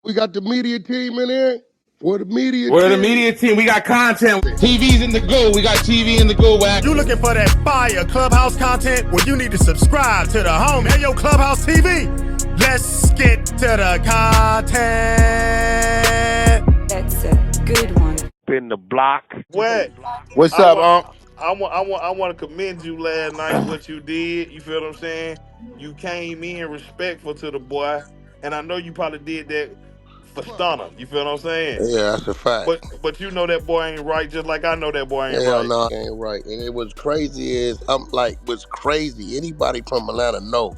We got the media team in here. We're the media team. We got content. TV's in the go. We got TV in the go, Wack. You looking for that fire Clubhouse content? Well, you need to subscribe to the home. Hey, yo, Clubhouse TV. Let's get to the content. That's a good one. Been the block. What? What's up, I want to commend you last night. What you did, you feel what I'm saying? You came in respectful to the boy, and I know you probably did that for Stunner. You feel what I'm saying? Yeah, that's a fact. But you know that boy ain't right, just like I know that boy ain't Hell right. no, ain't right. And it was crazy is what's crazy. Anybody from Atlanta know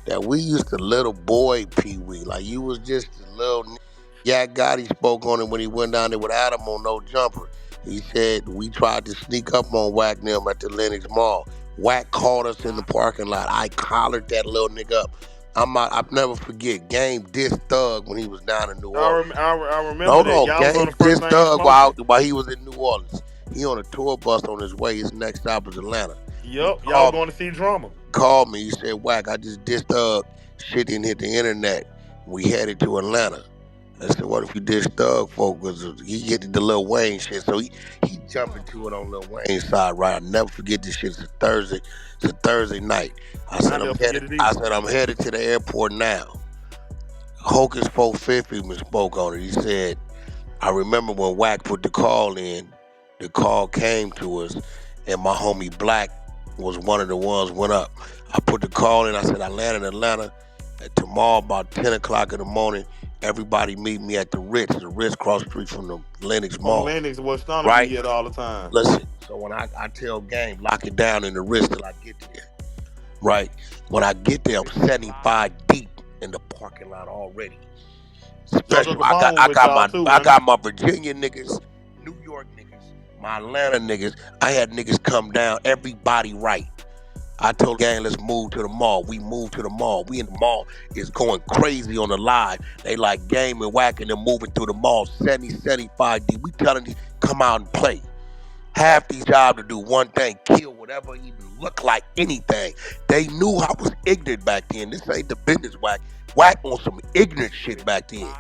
that we used to little boy Peewee. Like you was just a little. Yak Gotti spoke on it when he went down there with Adam on No Jumper. He said we tried to sneak up on Wack and them at the Lenox Mall. Wack called us in the parking lot. I collared that little nigga up. I'll never forget. Game dissed Thug when he was down in New Orleans. I remember No, that. Y'all was on Game the first dissed Thug thing while he was in New Orleans. He on a tour bus on his way. His next stop was Atlanta. Yup, y'all going to see drama. Called me. He said, Wack, I just dissed Thug. Shit didn't hit the internet. We headed to Atlanta. I said, what if you diss Thug, folks? He hit the Lil Wayne shit. So he jumped into it on Lil Wayne's side, right? I'll never forget this shit. It's a Thursday night. I said, I'm headed to the airport now. Hocus 450 even spoke on it. He said, I remember when Wack put the call in, the call came to us, and my homie Black was one of the ones went up. I put the call in. I said, I landed in Atlanta. Tomorrow about 10 o'clock in the morning, everybody meet me at the Ritz cross street from the Lenox Mall. Lenox was stunning right? me all the time. Listen, so when I tell Game, lock it down in the Ritz till I get there, right? When I get there, I'm 75 deep in the parking lot already. Special, I got my Virginia niggas, New York niggas, my Atlanta niggas. I had niggas come down, everybody right. I told Gang, let's move to the mall. We moved to the mall. We in the mall. It's going crazy on the live. They like Game and Wack and them moving through the mall. 70, 75 deep. We telling you, come out and play. Half these job to do one thing, kill whatever even look like anything. They knew I was ignorant back then. This ain't the business Wack. Wack on some ignorant shit back then.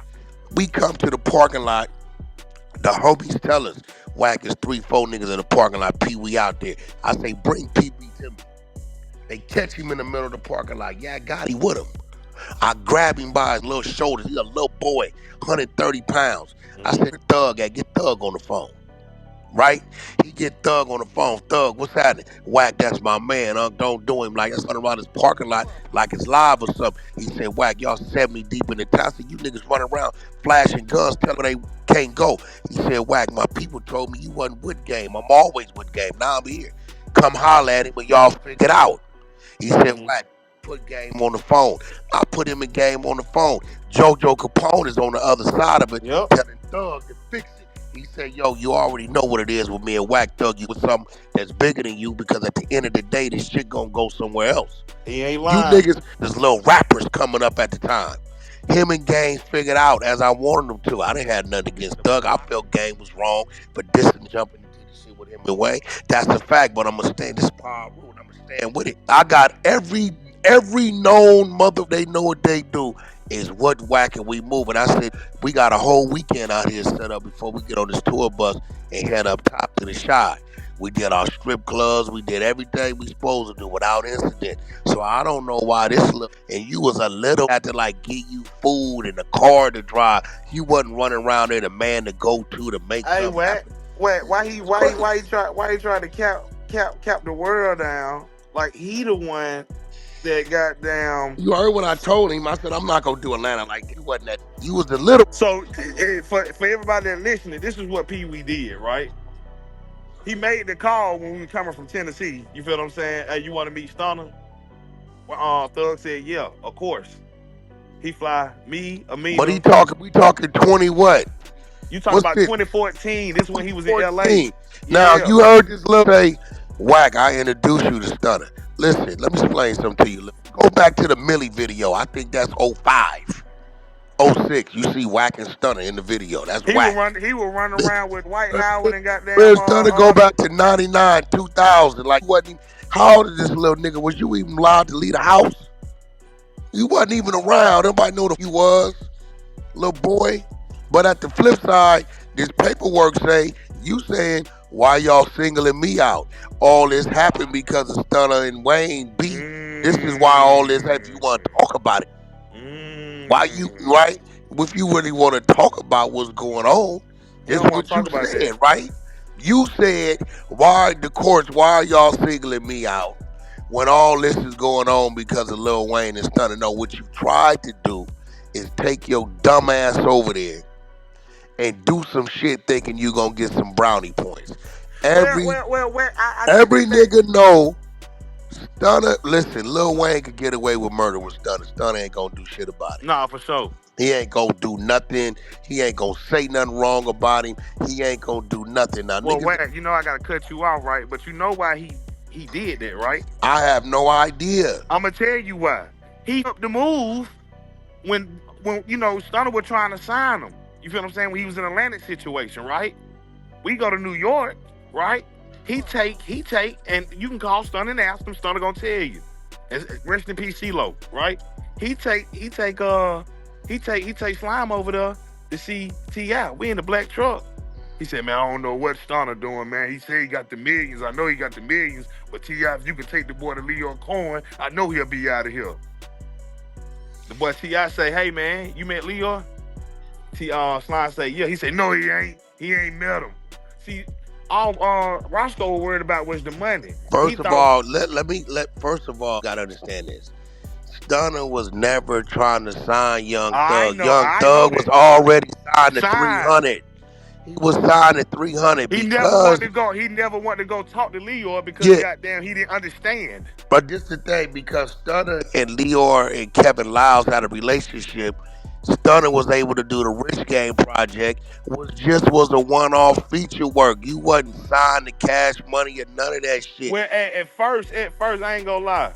We come to the parking lot. The homies tell us, Wack is 3-4 niggas in the parking lot. Peewee out there. I say, bring Peewee to me. They catch him in the middle of the parking lot. Yeah, I got him with him. I grab him by his little shoulders. He's a little boy, 130 pounds. I said, Thug, get Thug on the phone. Right? He get Thug on the phone. Thug, what's happening? Wack, that's my man. Don't do him like that's running around this parking lot like it's live or something. He said, Wack, y'all 70 deep in the town. I said, you niggas running around flashing guns, telling they can't go. He said, Wack, my people told me you wasn't with Game. I'm always with Game. Now I'm here. Come holler at it when y'all figure it out. He said, Wack, put Game on the phone. I put him in Game on the phone. JoJo Capone is on the other side of it, telling Thug to fix it. He said, yo, you already know what it is with me and Wack. Thug, you with something that's bigger than you because at the end of the day, this shit gonna go somewhere else. He ain't lying. You niggas, there's little rappers coming up at the time. Him and Game figured out as I wanted them to. I didn't have nothing against Thug. I felt Game was wrong for dissing, jumping into the shit with him away. That's the fact, but I'm gonna stand this power rule. I'm gonna stand with it. I got every known mother they know what they do is what Wack and we moving. I said, we got a whole weekend out here set up before we get on this tour bus and head up top to the Shy. We did our strip clubs. We did everything we supposed to do without incident. So I don't know why this little, and you was a little, had to like give you food and a car to drive. You wasn't running around there the man to go to make something happen. Why he try to cap the world down? Like he the one that got down. You heard what I told him. I said, I'm not going to do Atlanta like you wasn't that. You was the little. So for everybody that listening, this is what Peewee did, right? He made the call when we were coming from Tennessee. You feel what I'm saying? Hey, you want to meet Stunner? Well, Thug said, yeah, of course. He fly me, Amina. But we talking 20 what? You talking about 2014. This when he was in LA. Now, you heard this little day, Wack, I introduced you to Stunner. Listen, let me explain something to you. Go back to the Millie video. I think that's 05, 06. You see Wack and Stunner in the video. That's Wack. He was running around with White Howard and goddamn. Where's Stunner go back to 99, 2000? Like, how old is this little nigga? Was you even allowed to leave the house? You wasn't even around. Nobody knew who you was. little boy. But at the flip side, this paperwork say you saying why y'all singling me out? All this happened because of Stunner and Wayne beef. This is why all this. If you want to talk about it, why you right? If you really want to talk about what's going on, You this don't want what to you talk about said, that. right? You said why the courts? Why are y'all singling me out when all this is going on because of Lil Wayne and Stunner? No, what you tried to do is take your dumb ass over there and do some shit thinking you gonna get some brownie points. Every Well, I take every that back. nigga know Stunner. Listen, Lil Wayne could get away with murder with Stunner. Stunner ain't gonna do shit about it. Nah, for sure. He ain't gonna do nothing. He ain't gonna say nothing wrong about him. He ain't gonna do nothing. Now, Well, niggas, Wack, I gotta cut you off, right? But you know why he did that, right? I have no idea. I'm gonna tell you why. He up the move when Stunner was trying to sign him. You feel what I'm saying? When he was in an Atlantic situation, right? We go to New York, right? He take, and you can call Stunner and ask him. Stunner gonna tell you. Rest in peace, CeeLo, right? He take Slime over there to see Ti. We in the black truck. He said, man, I don't know what Stunner doing, man. He said he got the millions. I know he got the millions. But Ti, if you can take the boy to Leo Cohen, I know he'll be out of here. The boy Ti say, hey man, you met Leo? Slime say, yeah. He said, no, he ain't. He ain't met him. See, all Roscoe was worried about was the money. He First of thought, all, first of all, gotta understand this. Stunner was never trying to sign Young Thug. Young I know Thug was that. already signed to Sign. 300. He was signed at 300 He never wanted because to go. He never wanted to go talk to Leo because yeah. goddamn he didn't understand. But this the thing, because Stunner and Leor and Kevin Lyles had a relationship. Stunner was able to do the Rich Game project, was a one-off feature work. You wasn't signed to Cash Money or none of that shit. Well, at first, I ain't gonna lie.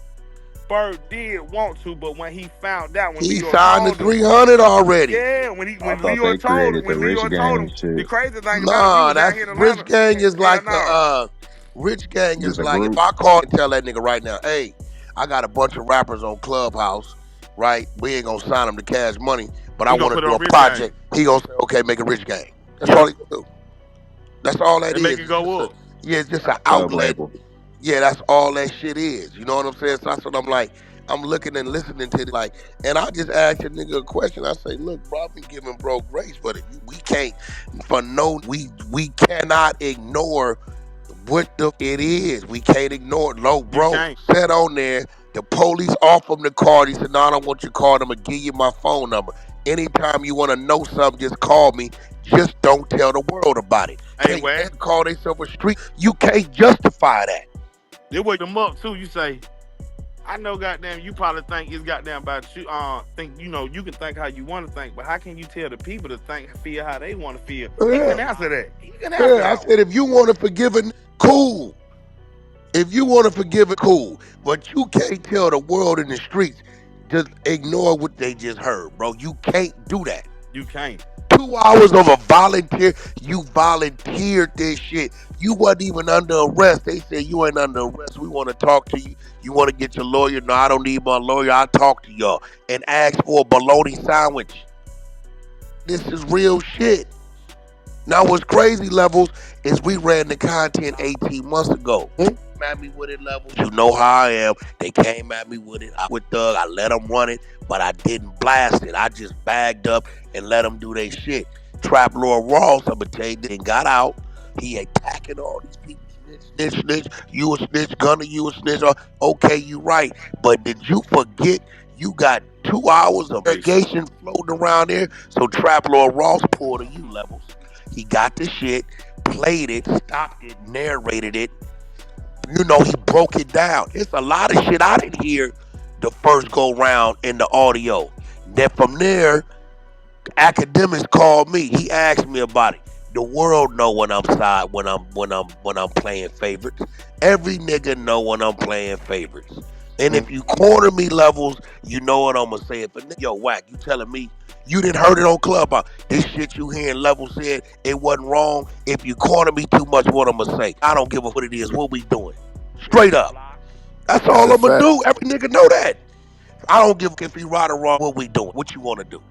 Bird did want to, but when he found out, when He Leo signed to told him, 300 already. yeah, I when thought Leo they told him, created the when Rich Leo told Gang him, the shit. crazy thing about it, we Nah, was out that's here in Rich Atlanta. Gang is Hell like no. Rich Gang is Just a like if group. I call and tell that nigga right now, hey, I got a bunch of rappers on Clubhouse, right? We ain't gonna sign them to Cash Money, but I He gonna want to put it do on a Rich Gang. project. He gonna say, okay, make a Rich Gang. That's all Yep, he gonna do. That's all that and make is. it It's just go a up. yeah, it's just an Sub outlet. label. Yeah, that's all that shit is. You know what I'm saying? So that's what I'm like. I'm looking and listening to this, like, and I just asked a nigga a question. I say, look, bro, I've been giving bro grace, but if we can't for no, we cannot ignore what the it is. We can't ignore it. Low You bro can't. said on there, the police offer him the card. He said, no, I don't want your card. I'm gonna give you my phone number. Anytime you want to know something, just call me. Just don't tell the world about it. Hey, Can't Wack, man call themselves a street. You can't justify that. they wake them up too. You say, I know, goddamn, you probably think it's goddamn about you. Think you can think how you want to think, but how can you tell the people to feel how they want to feel? He Yeah. can answer that. He can answer Yeah, I that one. said if you want to forgive it, cool. If you want to forgive it, cool. But you can't tell the world in the streets just ignore what they just heard, bro. You can't do that. You can't. 2 hours of a volunteer. You volunteered this shit. You wasn't even under arrest. They said you ain't under arrest. We want to talk to you. You want to get your lawyer? No, I don't need my lawyer. I'll talk to y'all and ask for a bologna sandwich. This is real shit. Now, what's crazy levels is we ran the content 18 months ago. At me with it levels. You know how I am. They came at me with it. I with Thug. I let them run it, but I didn't blast it. I just bagged up and let them do their shit. Trap Lord Ross, I'm gonna tell you, then got out. He attacking all these people. Snitch. You a snitch, Gunner. You a snitch. Okay, you right. But did you forget you got 2 hours of irrigation floating around there? So Trap Lord Ross pulled a you levels. He got the shit, played it, stopped it, narrated it. He broke it down. It's a lot of shit I didn't hear the first go round in the audio. Then from there, academics called me. He asked me about it. The world know when I'm side when I'm playing favorites. Every nigga know when I'm playing favorites. And if you corner me levels, you know what I'm gonna say. If a nigga, yo, Wack, you telling me you didn't heard it on Clubhouse. This shit you hearing level said it wasn't wrong. If you corner me too much, what I'm gonna say? I don't give a what it is. What we doing? Straight up. That's That's all a I'm gonna fact. do. Every nigga know that. I don't give a if he right or wrong. What we doing? What you wanna do?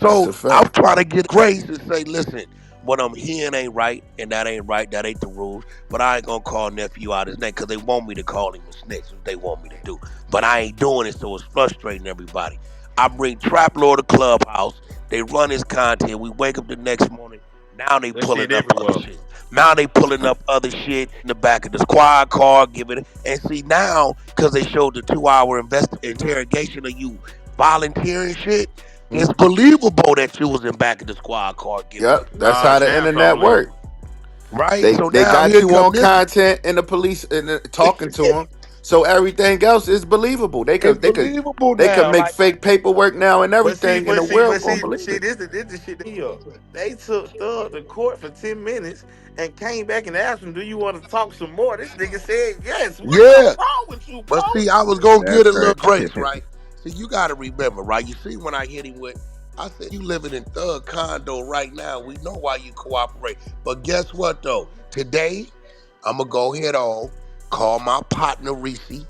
That's So a I'm fact. trying to get grace and say, listen, what I'm hearing ain't right, and that ain't right. That ain't the rules. But I ain't gonna call nephew out his name because they want me to call him a snitch. What they want me to do, but I ain't doing it, so it's frustrating everybody. I bring Trap Lord to Clubhouse. They run his content. We wake up the next morning. Now they That shit pulling up other everywhere. shit. Now they pulling up other shit in the back of the squad car, giving it. And see now, because they showed the 2 hour interrogation of you volunteering shit, Hmm? it's believable that you was in back of the squad car giving Yep, it. that's how the Damn, so internet work. believable. Right? They So they now got here you on come this. content and the police and talking to them, so everything else is believable. They It's could they could believable they could now. make Like, fake paperwork now and But see, everything, and but the see, world but gonna see, believe see, it. this the shit that here. They took Thug to court for 10 minutes and came back and asked him, do you want to talk some more? This nigga said yes. What the yeah. wrong with you, But bro? see, I was gonna That's get a little grace, crazy. right? See, you gotta remember, right? You see when I hit him with, I said, you living in Thug condo right now. We know why you cooperate. But guess what though? Today, I'm gonna go head on, call my partner Reese,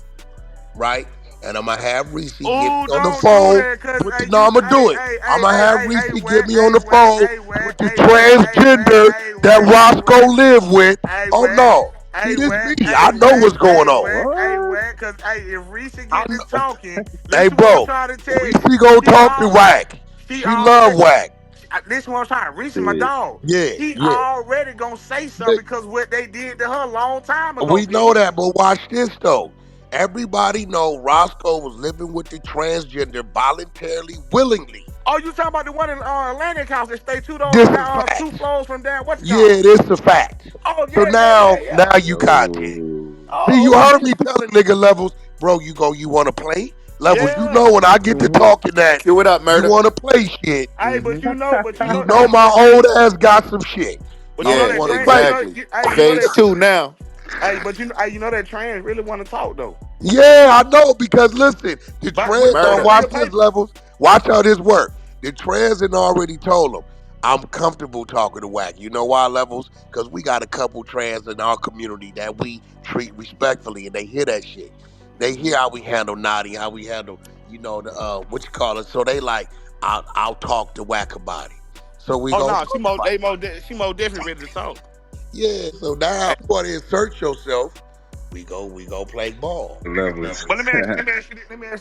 right? And I'm gonna have Reese get Oh, me on the don't do phone. that, cause Put the hey, no, you, I'm gonna hey, do it. hey, I'm hey, gonna hey, have hey, Reese hey, get whack, me on hey, the whack, phone hey, with whack, the hey, whack, hey, whack, transgender hey, that whack, hey, Roscoe whack, live with. hey, Oh whack, no. See, hey, this whack, me. I hey, know whack, what's going hey, on. whack, hey, What? whack, cause hey, if Reese I get this know. talking, Hey, listen what I'm bro, trying to tell Reese you. gonna She talk to all, Wack. she She love already. Wack. This one I'm trying. Reese my Shit. dog. Yeah, She yeah. already gonna say something But because what they did to her a long time ago, we know Pee. that, but watch this though. Everybody know Roscoe was living with the transgender voluntarily, willingly. Oh, you talking about the one in Atlantic House that stay This is two facts. floors from down what's it called? Yeah, this is fact. Oh So yeah, yeah, yeah, now yeah. you content. Yo. See, Oh you heard okay. me telling nigga levels, bro. You want to play levels. You Yeah. know when I get to Hmm. talking that Cue it up, you murder. want to play shit. Hey, Hmm. but you You know, know my old ass got some shit. but I you know don't Yeah, that want to trans, play. exactly. you know Phase that, two now. hey, but you know that trans really want to talk though. Yeah, I know because listen, the But trans on Murder. watch real this paper. levels. Watch how this work. The trans had already told them, I'm comfortable talking to Wack. You know why levels? Because we got a couple trans in our community that we treat respectfully, and they hear that shit. They hear how we handle Naughty, how we handle, the what you call it. So they like, I'll talk to Wack about it. So we Oh gonna no, talk about it. she more definitely ready to talk. Yeah. So now you want to insert yourself. We go play ball. Levels. But let me ask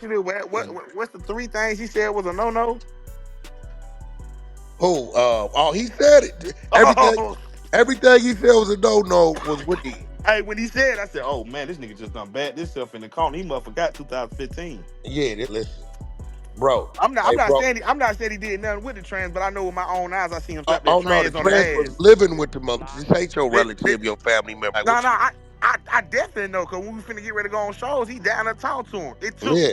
you this: what's the three things he said was a no no? Who? Oh, he said it. Everything, Oh, everything he said was a no was what he. hey, when he said, I said, "Oh man, this nigga just done bat this stuff in the corner. He must forgot 2015." Yeah, listen, bro. I'm not. I'm Hey, not bro. saying. I'm not saying he did nothing with the trans, but I know with my own eyes, I seen him slap that Oh no, the trans on the trans was ass. living with the mother. This ain't your Th- th- relative, your family member. Like No, what no, you? I definitely know because when we finna get ready to go on shows, he down to talk to him. It Yeah,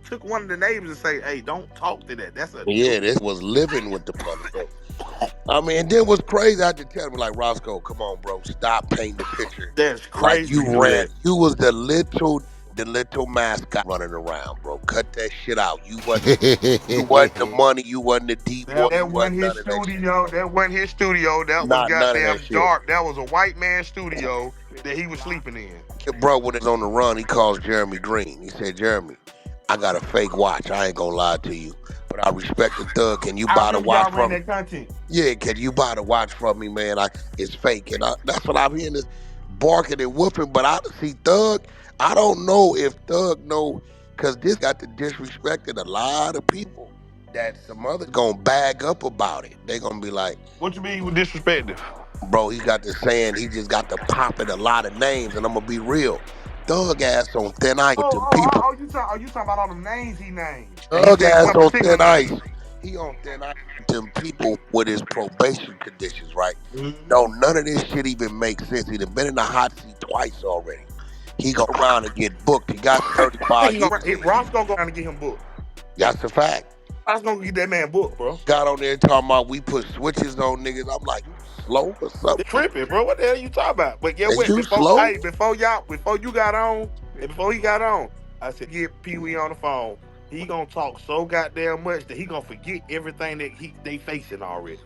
took one of the neighbors to say, "Hey, don't talk to that. That's a yeah. dude." This was living with the mother. So I mean, and then what's crazy? I had to tell him like Roscoe, come on, bro, stop painting the picture. That's Like crazy you to do ran, that. you was the little mascot running around, bro. Cut that shit out. You wasn't the money. You wasn't the D boy. You That wasn't wasn't his none of that shit, studio. bro. That wasn't his studio. That was Not none of that goddamn shit. dark. That was a white man studio that he was sleeping in. Bro, when it's on the run, he calls Jeremy Green. He said, Jeremy, I got a fake watch. I ain't gonna lie to you. But I respect the thug. Can you I buy the remember watch y'all ran from me? that content. Yeah, can you buy the watch from me, man? It's fake. And that's what I'm hearing is barking and whooping. But I see Thug. I don't know if Thug know, because this got to disrespecting a lot of people that some others gonna bag up about it. They gonna be like, What you mean with disrespectful? bro, he got this saying he just got to popping a lot of names, and I'm gonna be real. Thug ass on thin ice with them people. You talking about all the names he named? And he Thug said ass one on particular thin ice. name. He on thin ice with them people with his probation conditions, right? Mm-hmm. No, none of this shit even makes sense. He done been in the hot seat twice already. He go around and get booked. He got 35 years in him. Ross gonna go around and get him booked. That's a fact. Ross gonna get that man booked, bro. Got on there talking about we put switches on niggas. I'm like, you slow or something? Tripping, bro. What the hell you talking about? But get Is what? you slow? Before you got on, and before he got on, I said get Pee Wee on the phone. He gonna talk so goddamn much that he gonna forget everything that they facing already.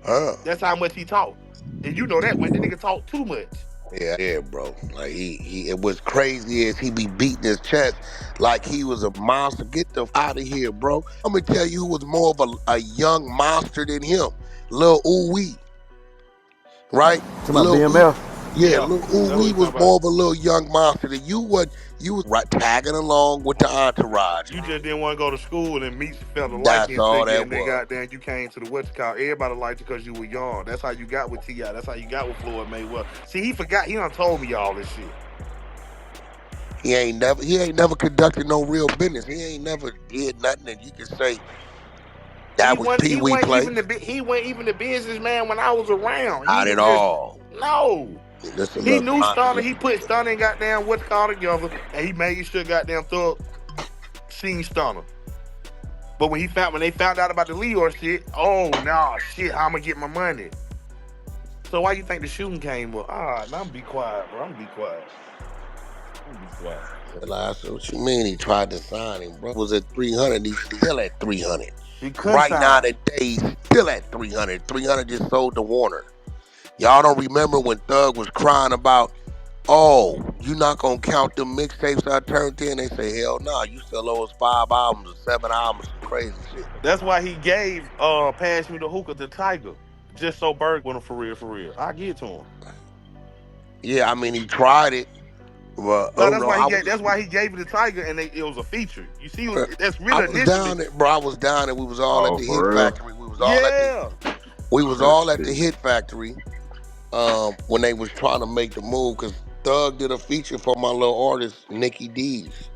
Huh. That's how much he talk. And you know that when the nigga talk too much. Yeah, bro. Like he it was crazy as he be beating his chest like he was a monster. Get the out of here, bro. I'm gonna tell you who was more of a young monster than him. Lil Ooh Wee, right? To my Lil Ooh, BMF. yeah, Yeah, Lil Ooh that's what Wee you was talking about. more of a little young monster than you. What you was right tagging along with the entourage, You man. just didn't want to go to school and meet some fella like That's you and all figure, that and then was. goddamn you came to the what's it called. Everybody liked you because you were young. That's how you got with Ti. That's how you got with Floyd Mayweather. See, he forgot. He done told me all this shit. He ain't never conducted no real business. He ain't never did nothing that you can say He that was wasn't. Pee He Wee wasn't play. even he wasn't even the businessman when I was around. He Not was at just all. no. Just a He little knew Stunner. controversial. He put Stunner and goddamn what's called together, and he made sure goddamn Thug seen Stunner. But when they found out about the Leo shit, oh nah shit, how I'm gonna get my money? So why you think the shooting came up? Now I'm be quiet, bro. I'm be quiet. I'm be quiet. I said, what you mean he tried to sign him, bro? Was at 300, he's still at 300. He couldn't Right now sign. today, he's still at 300. 300 just sold to Warner. Y'all don't remember when Thug was crying about, oh, you not gonna count them mixtapes I turned in? They say, hell no, you still owe us 5 albums or 7 albums, some crazy shit. That's why he gave Pass Me the Hookah to Tiger. Just so Berg with him for real, for real. I get to him. Yeah, I mean, he tried it. But, No, oh no, I was, that's why he gave it to Tiger and it was a feature. You see, that's I really was initially. down there, bro. I was down there. We was all at Oh, the Hit for real? Factory. Yeah. We was That all at the shit. Hit Factory when they was trying to make the move because Thug did a feature for my little artist Nikki D's.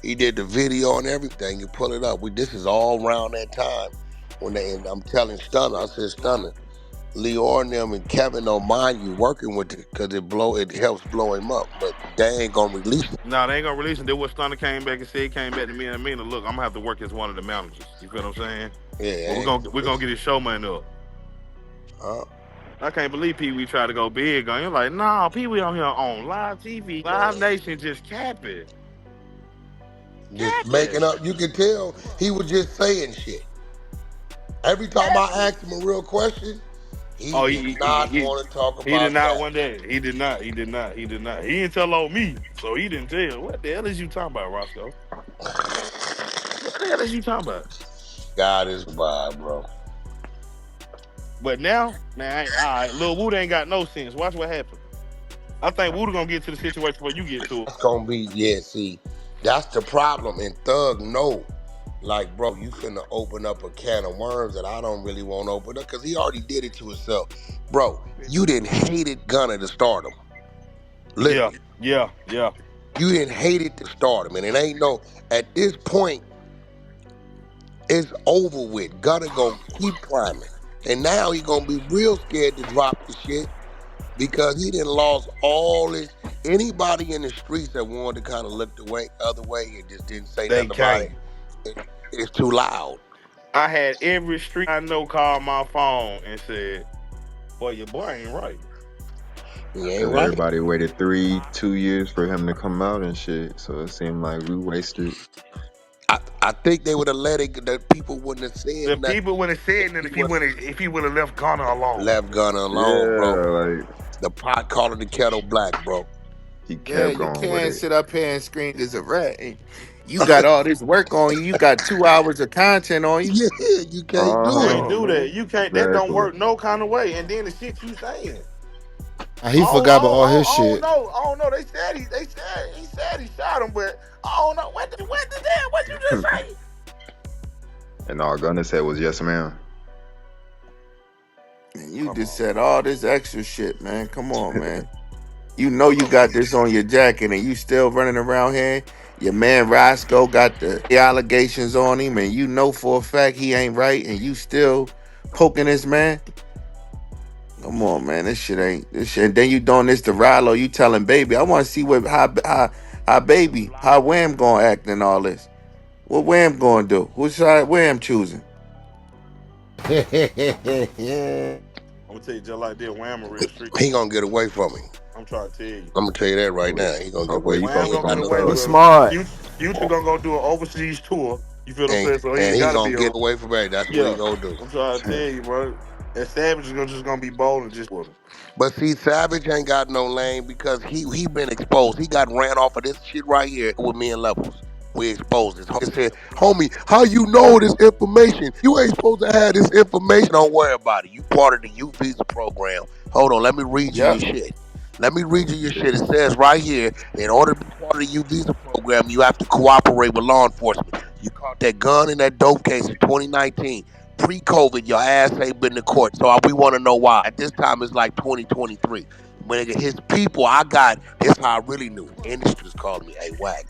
He did the video and everything. You pull it up. This is all around that time when and I'm telling Stunner, I said Stunner, Leor and them and Kevin don't mind you working with it because it helps blow him up, but they ain't gonna release it. No, they ain't gonna release it. Then what Stunner came back and said, came back to me and Amina, look, I'm gonna have to work as one of the managers. You feel what I'm saying? Yeah, But they ain't gonna we're gonna release get it. his show money up. Uh, I can't believe Pee Wee tried to go big on you. Like, nah, Pee Wee on here on live TV. Live man, Nation just capping. just Capping. making up. You could tell he was just saying shit. Every time I Capping. asked him a real question, he Oh, did not want to talk he did about not that. one day. He did not. He did not. He did not. He didn't tell on me, so he didn't tell. What the hell is you talking about, Roscoe? What the hell is you talking about? God is vibe, bro. But now, man, all right, Lil Wood ain't got no sense. Watch what happens. I think Wood gonna get to the situation where you get to it. It's gonna be, yeah, see, that's the problem. And Thug know, like, bro, you finna open up a can of worms that I don't really want to open up because he already did it to himself. Bro, you didn't hate it Gunna to start him. Yeah, Literally. yeah, yeah. You didn't hate it to start him. And it ain't no, at this point, it's over with. Gunna gonna keep climbing. And now he gonna be real scared to drop the shit because he didn't lost all his anybody in the streets that wanted to kind of look the other way and just didn't say They nothing about can't. it. It's too loud. I had every street I know call my phone and said, "Boy, your boy ain't right." He ain't Cause right. everybody waited 2 years for him to come out and shit. So it seemed like we wasted. I think they would have let it. That people wouldn't have said The nothing people would have if said that he would if he would have left Ghana have alone. left Gunna alone, bro. Yeah, like The pot calling the kettle black, bro. he Yeah, kept you going with can't it. sit up here and scream as a rat. And you got all this work on you. You got 2 hours of content on you. Yeah, you can't You do Come it. can't on, do that. man. You can't. That don't Exactly. work no kind of way. And then the shit you saying. He forgot about all his I don't shit. know. I don't know. He said he shot him, but I don't know. What you just say? And all Gunna said was yes, ma'am. And you Come just on, said man. all this extra shit, man. Come on, man. You know you got this on your jacket and you still running around here. Your man Roscoe got the allegations on him, and you know for a fact he ain't right, and you still poking this man. Come on, man. This shit ain't this shit. And then you doing this to Rallo. You telling baby. I want to see what how baby, how Wham gonna act and all this. What Wham gonna do? Whose side Wham choosing? Yeah. I'm gonna tell you just like that. Wham a real street He nigga. gonna get away from me. I'm trying to tell you. I'm gonna tell you that right Hopefully, now. He gonna get hopefully away he from me. Wham He focus ain't gonna got get on no away He's choice. with Thug. him. smart. Future gonna go do an overseas tour. You feel what I'm And saying? So he and ain't he gotta gonna be get on. away from me. That's what he Yeah. gonna do. I'm trying to tell you, bro. And Savage is just gonna be bold and just with him. But see, Savage ain't got no lane because he been exposed. He got ran off of this shit right here with me and Levels. We exposed this. Homie said, homie, how you know this information? You ain't supposed to have this information. Don't worry about it. You part of the youth visa program. Hold on, let me read you your Yep. shit. Let me read you your shit. It says right here, in order to be part of the youth visa program, you have to cooperate with law enforcement. You caught that gun in that dope case in 2019. Pre-COVID, your ass ain't been to court. So we want to know why. At this time, it's like 2023. When his people, this how I really knew. Industries called me, hey, Wack.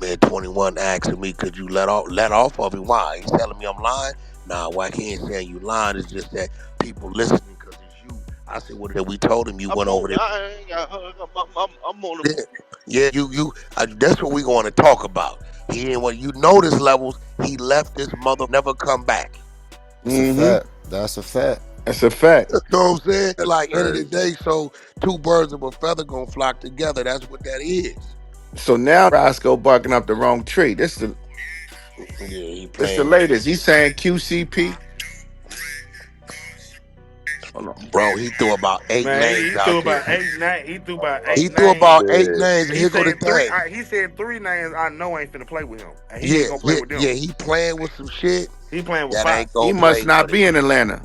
Man, 21 asking me, could you let off of him? Why? He's telling me I'm lying? Nah, Wack, he ain't saying you lying. It's just that people listening because it's you. I said, what we told him you I'm went over on. there. I ain't got hung. I'm on Yeah, yeah, that's what we going to talk about. He ain't what you notice levels. He left this mother never come back. That's a Mm-hmm. fact. That's a fact. That's a fact. You know what I'm saying? That's Like end of the crazy. day, so two birds of a feather gonna flock together. That's what that is. So now Roscoe barking up the wrong tree. Yeah, he This the playing with latest. He's saying QCP. Hold on. bro. He threw about eight Man, names he threw out about there. eight nine. He threw about He eight threw names. about eight Yeah. names, and He here go the said three. thing. He said three names I know ain't finna play with him, and he Yeah, ain't gonna play yeah, with them. yeah. He playing with some shit He playing with that fire. ain't He gonna must play for not the. be in Atlanta.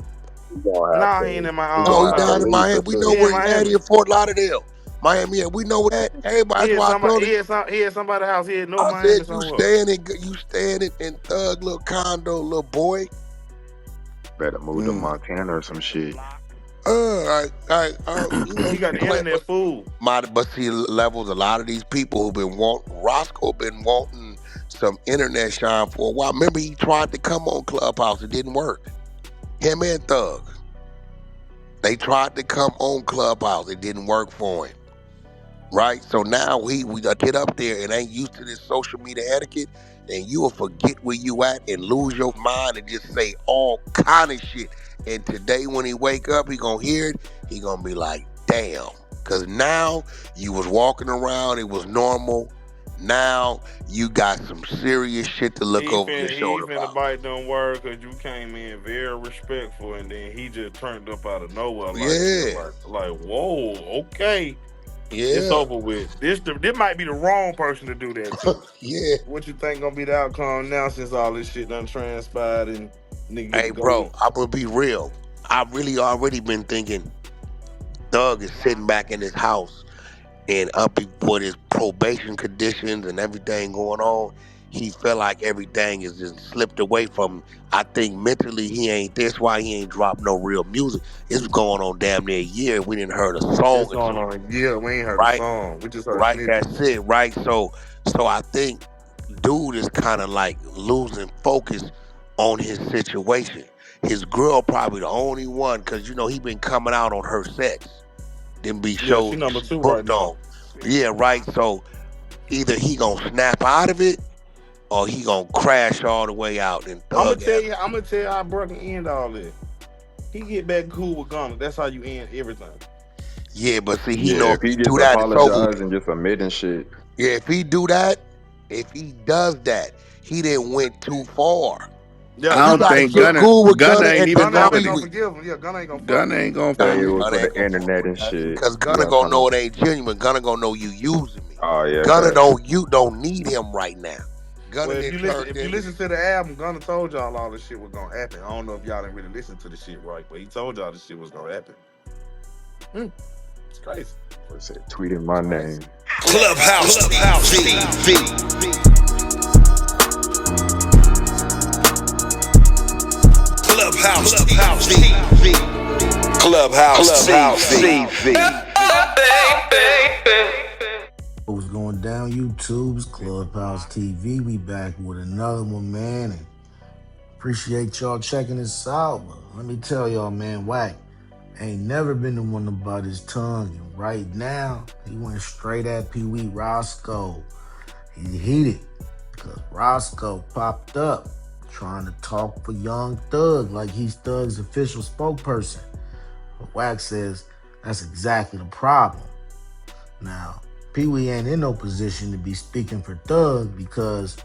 He gonna have Nah, he ain't to in my. he No, gonna he have to down in leave for Miami. We know He sure. in where he at. He Miami. in Fort Lauderdale, Miami. Yeah, we know that. Everybody. That's why I told him. He had somebody's house. He had North I said Miami you somewhere. staying in Thug little condo, little boy. Better move to Mm. Montana or some shit. He got You the playing, internet fool. but see levels. A lot of these people who've been Roscoe been wanting some internet shine for a while. Remember, he tried to come on Clubhouse, it didn't work. Him and Thug, they tried to come on Clubhouse, it didn't work for him. Right? So now we get up there and ain't used to this social media etiquette, and you will forget where you at and lose your mind and just say all kind of shit. And today when he wake up, he gonna hear it, he gonna be like, damn. Cause now you was walking around, it was normal. Now you got some serious shit to look over your He shoulder finna about. bite them words because you came in very respectful, and then he just turned up out of nowhere like Yeah, whoa, okay, it's yeah, over with. This might be the wrong person to do that to. yeah. What you think gonna be the outcome now since all this shit done transpired and nigga get Hey to go bro, in? I'm gonna be real. I really already been thinking Thug is sitting back in his house and up with his probation conditions and everything going on. He felt like everything is just slipped away from him. I think mentally he ain't. That's why he ain't dropped no real music. It's going on damn near a year. We didn't heard a song It's or going two. on a year. We ain't heard a Right, song. We just heard right. snitches. That's it. Right. So I think dude is kind of like losing focus on his situation. His girl probably the only one because he been coming out on her sex. Then be Yeah, she shows number she two right booked now. on. Yeah, right. So either he gonna snap out of it or he gonna crash all the way out and Thug has him. I'm gonna tell you how Brock can end all this. He get back cool with Gunna. That's how you end everything. Yeah, but see, he know Yeah, if if he he do just that, it's over with. apologize and just admitting shit. Yeah, if he do that, if he does that, he didn't went too far. Yeah, I If he don't Gunna got to ain't think get Gunna. Gunna cool with Gunna Gunna ain't and even Gunna ain't fucking gonna Denominate, it. forgive him. Yeah, Gunna ain't gonna fuck Gunna with him. ain't gonna Say fuck it nah, with was it. for Gunna the ain't gonna fuck internet with and nothing shit. because You Gunna gotta gonna kind of. know it ain't genuine. Gunna gonna know you using me. Oh yeah, Gunna facts. don't need him right now. Gunna Well, then turned if you into listen to the album, Gunna told y'all all this shit was gonna happen. I don't know if y'all didn't really listen to the shit right, but he told y'all this shit was gonna happen. It's crazy. I said tweeting my name. Clubhouse TV. Clubhouse TV. Clubhouse TV. What's going down, YouTube's Clubhouse TV? We back with another one, man. And appreciate y'all checking this out. But let me tell y'all, man, Wack ain't never been the one about his tongue. And right now, he went straight at Peewee Roscoe. He heated because Roscoe popped up trying to talk for Young Thug like he's Thug's official spokesperson. But Wack says that's exactly the problem. Now, Pee-wee ain't in no position to be speaking for Thug because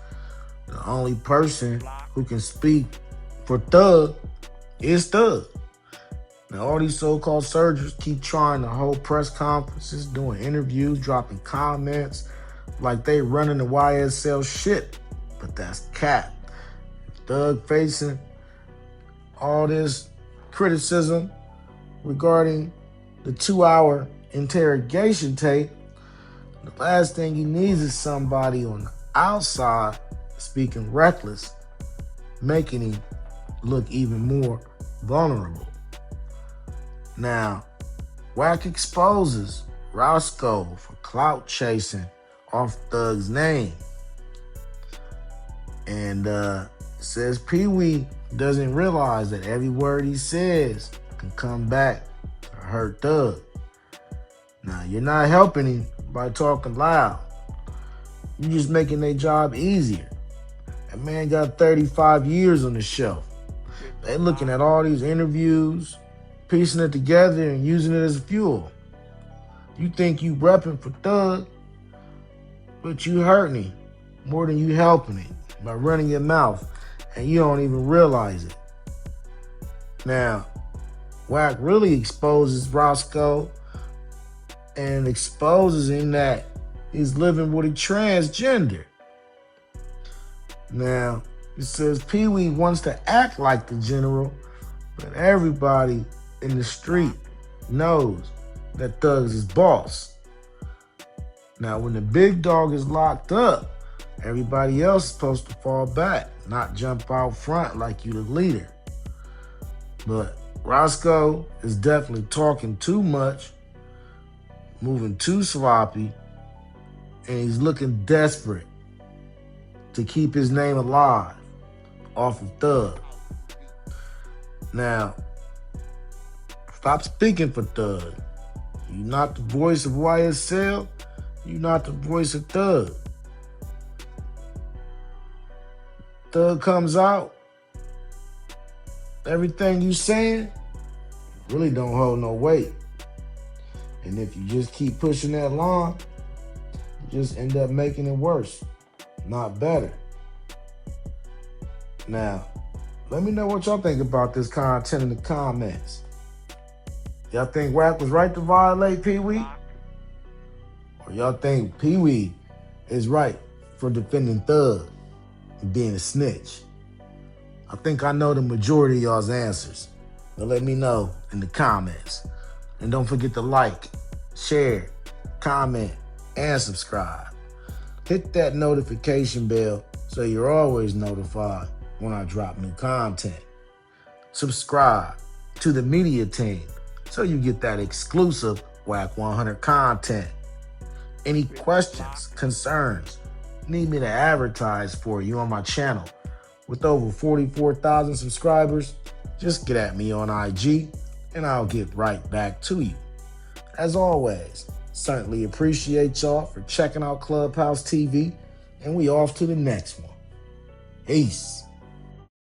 the only person who can speak for Thug is Thug. Now, all these so-called surgeons keep trying to hold press conferences, doing interviews, dropping comments like they running the YSL shit. But that's cap. Thug facing all this criticism regarding the 2-hour interrogation tape. The last thing he needs is somebody on the outside speaking reckless, making him look even more vulnerable. Now, Wack exposes Roscoe for clout chasing off Thug's name. And says Peewee doesn't realize that every word he says can come back to hurt Thug. Now, you're not helping him by talking loud. You're just making their job easier. That man got 35 years on the shelf. They looking at all these interviews, piecing it together and using it as fuel. You think you repping for Thug, but you hurting him more than you helping him by running your mouth, and you don't even realize it. Now, Wack really exposes Roscoe and exposes him that he's living with a transgender. Now, it says Peewee wants to act like the general, but everybody in the street knows that Thug's his boss. Now, when the big dog is locked up, everybody else is supposed to fall back, not jump out front like you the leader. But Roscoe is definitely talking too much, moving too sloppy, and he's looking desperate to keep his name alive off of Thug. Now, stop speaking for Thug. You're not the voice of YSL. You're not the voice of Thug. Thug comes out, everything you saying really don't hold no weight. And if you just keep pushing that line, you just end up making it worse, not better. Now, let me know what y'all think about this content in the comments. Y'all think Wack was right to violate Peewee? Or y'all think Peewee is right for defending Thug and being a snitch? I think I know the majority of y'all's answers. But let me know in the comments. And don't forget to like, share, comment, and subscribe. Hit that notification bell so you're always notified when I drop new content. Subscribe to the media team so you get that exclusive Wack 100 content. Any questions, concerns, need me to advertise for you on my channel with over 44,000 subscribers, just get at me on IG and I'll get right back to you. As always, certainly appreciate y'all for checking out Clubhouse TV, and we off to the next one. Peace.